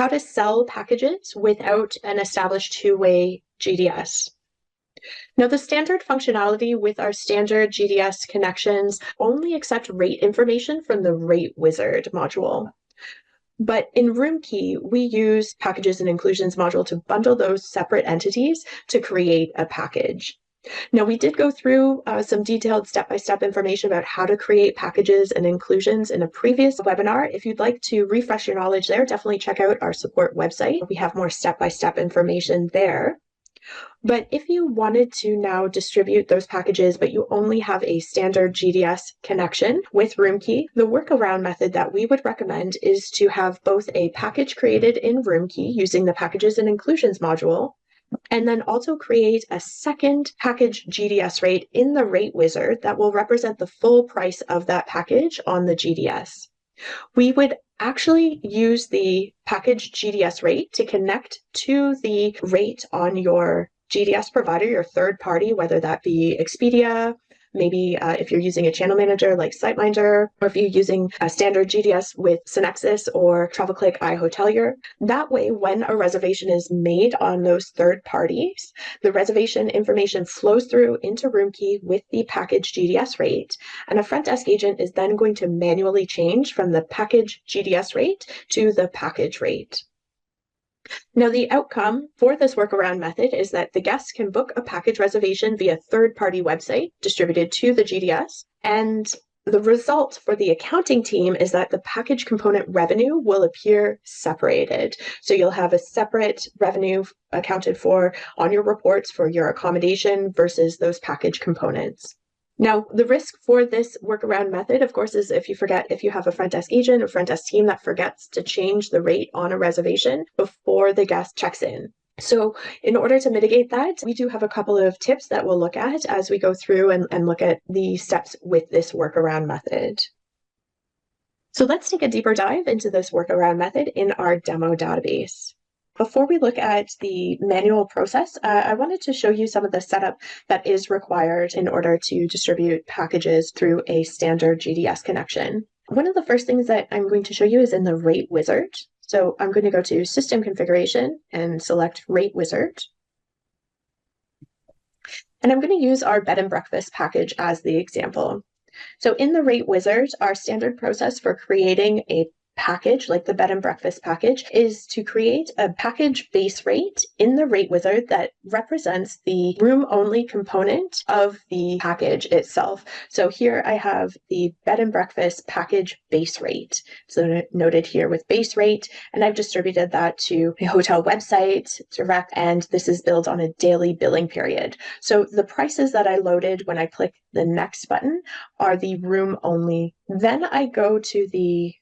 how to sell packages without an established two-way GDS. Now, the standard functionality with our standard GDS connections only accept rate information from the Rate Wizard module. But in Roomkey, we use packages and inclusions module to bundle those separate entities to create a package. Now, we did go through some detailed step-by-step information about how to create packages and inclusions in a previous webinar. If you'd like to refresh your knowledge there, definitely check out our support website. We have more step-by-step information there. But if you wanted to now distribute those packages, but you only have a standard GDS connection with Roomkey, the workaround method that we would recommend is to have both a package created in Roomkey using the packages and inclusions module, and then also create a second package GDS rate in the Rate Wizard that will represent the full price of that package on the GDS. We would actually use the package GDS rate to connect to the rate on your GDS provider, your third party, whether that be Expedia, maybe if you're using a channel manager like SiteMinder, or if you're using a standard GDS with Synexis or TravelClick iHotelier. That way, when a reservation is made on those third parties, the reservation information flows through into Roomkey with the package GDS rate, and a front desk agent is then going to manually change from the package GDS rate to the package rate. Now, the outcome for this workaround method is that the guests can book a package reservation via third-party website distributed to the GDS, and the result for the accounting team is that the package component revenue will appear separated. So you'll have a separate revenue accounted for on your reports for your accommodation versus those package components. Now, the risk for this workaround method, of course, is if you have a front desk agent or front desk team that forgets to change the rate on a reservation before the guest checks in. So in order to mitigate that, we do have a couple of tips that we'll look at as we go through and look at the steps with this workaround method. So let's take a deeper dive into this workaround method in our demo database. Before we look at the manual process, I wanted to show you some of the setup that is required in order to distribute packages through a standard GDS connection. One of the first things that I'm going to show you is in the Rate Wizard. So I'm going to go to System Configuration and select Rate Wizard. And I'm going to use our bed and breakfast package as the example. So in the Rate Wizard, our standard process for creating a package, like the bed and breakfast package, is to create a package base rate in the Rate Wizard that represents the room-only component of the package itself. So here I have the bed and breakfast package base rate. So noted here with base rate, and I've distributed that to a hotel website direct, and this is billed on a daily billing period. So the prices that I loaded when I click the next button are the room-only. Then I go to the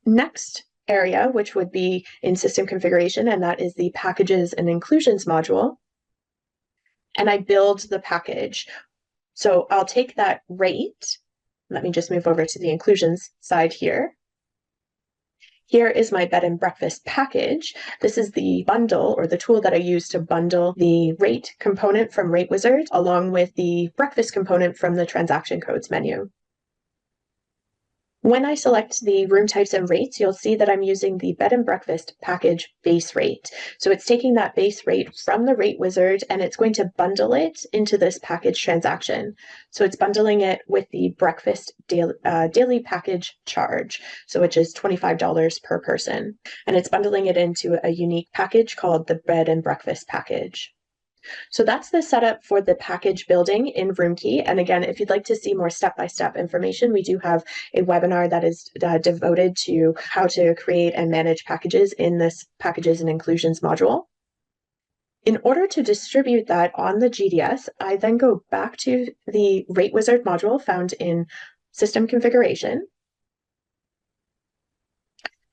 next area, which would be in system configuration, and that is the packages and inclusions module. And I build the package. So I'll take that rate. Let me just move over to the inclusions side here. Here is my bed and breakfast package. This is the bundle or the tool that I use to bundle the rate component from Rate Wizard along with the breakfast component from the transaction codes menu. When I select the room types and rates, you'll see that I'm using the bed and breakfast package base rate. So it's taking that base rate from the Rate Wizard and it's going to bundle it into this package transaction. So it's bundling it with the breakfast daily package charge, so which is $25 per person. And it's bundling it into a unique package called the bed and breakfast package. So that's the setup for the package building in Roomkey. And again, if you'd like to see more step-by-step information, we do have a webinar that is devoted to how to create and manage packages in this packages and inclusions module. In order to distribute that on the GDS, I then go back to the Rate Wizard module found in System Configuration.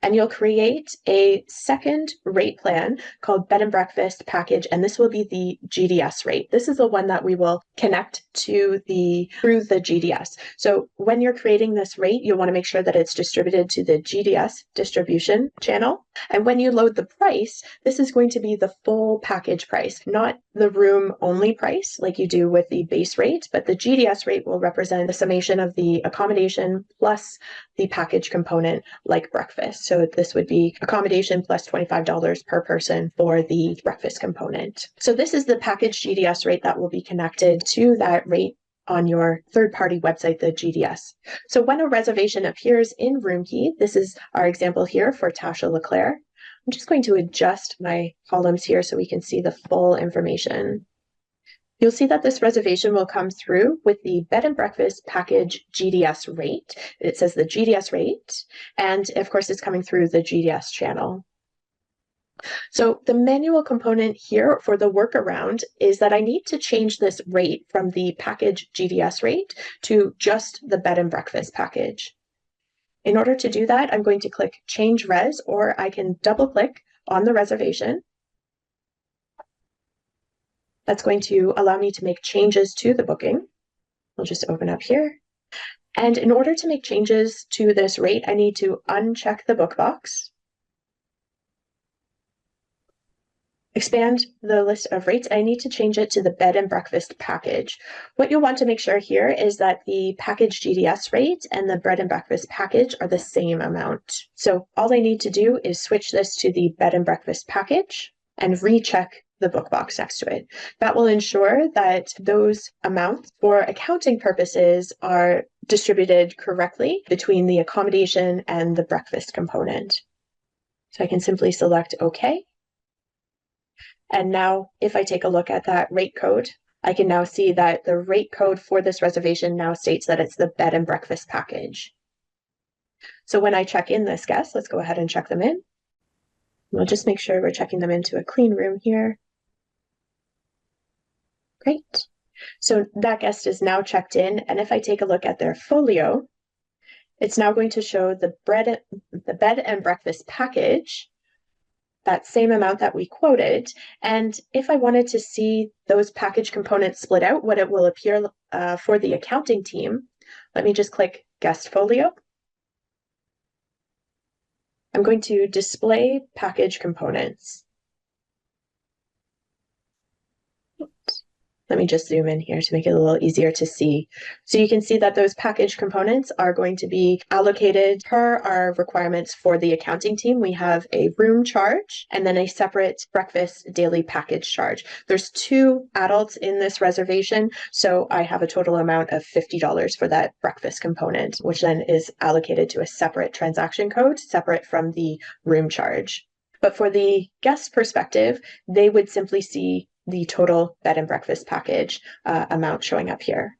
And you'll create a second rate plan called Bed and Breakfast Package, and this will be the GDS rate. This is the one that we will connect to through the GDS. So when you're creating this rate, you'll want to make sure that it's distributed to the GDS distribution channel. And when you load the price, this is going to be the full package price, not the room only price like you do with the base rate, but the GDS rate will represent the summation of the accommodation plus the package component like breakfast. So So this would be accommodation plus $25 per person for the breakfast component. So this is the package GDS rate that will be connected to that rate on your third-party website, the GDS. So when a reservation appears in Roomkey, this is our example here for Tasha LeClaire. I'm just going to adjust my columns here so we can see the full information. You'll see that this reservation will come through with the bed and breakfast package GDS rate. It says the GDS rate, and of course it's coming through the GDS channel. So the manual component here for the workaround is that I need to change this rate from the package GDS rate to just the bed and breakfast package. In order to do that, I'm going to click Change Res, or I can double click on the reservation. That's going to allow me to make changes to the booking. I'll just open up here. And in order to make changes to this rate, I need to uncheck the book box, expand the list of rates. I need to change it to the bed and breakfast package. What you'll want to make sure here is that the package GDS rate and the bed and breakfast package are the same amount. So all I need to do is switch this to the bed and breakfast package and recheck the book box next to it. That will ensure that those amounts for accounting purposes are distributed correctly between the accommodation and the breakfast component. So I can simply select OK. And now if I take a look at that rate code, I can now see that the rate code for this reservation now states that it's the bed and breakfast package. So when I check in this guest, let's go ahead and check them in. We'll just make sure we're checking them into a clean room here. Great. So that guest is now checked in. And if I take a look at their folio, it's now going to show the bed and breakfast package, that same amount that we quoted. And if I wanted to see those package components split out, what it will appear for the accounting team, let me just click Guest Folio. I'm going to display package components. Let me just zoom in here to make it a little easier to see. So you can see that those package components are going to be allocated per our requirements for the accounting team. We have a room charge and then a separate breakfast daily package charge. There's 2 adults in this reservation, so I have a total amount of $50 for that breakfast component, which then is allocated to a separate transaction code, separate from the room charge. But for the guest perspective, they would simply see the total bed and breakfast package amount showing up here.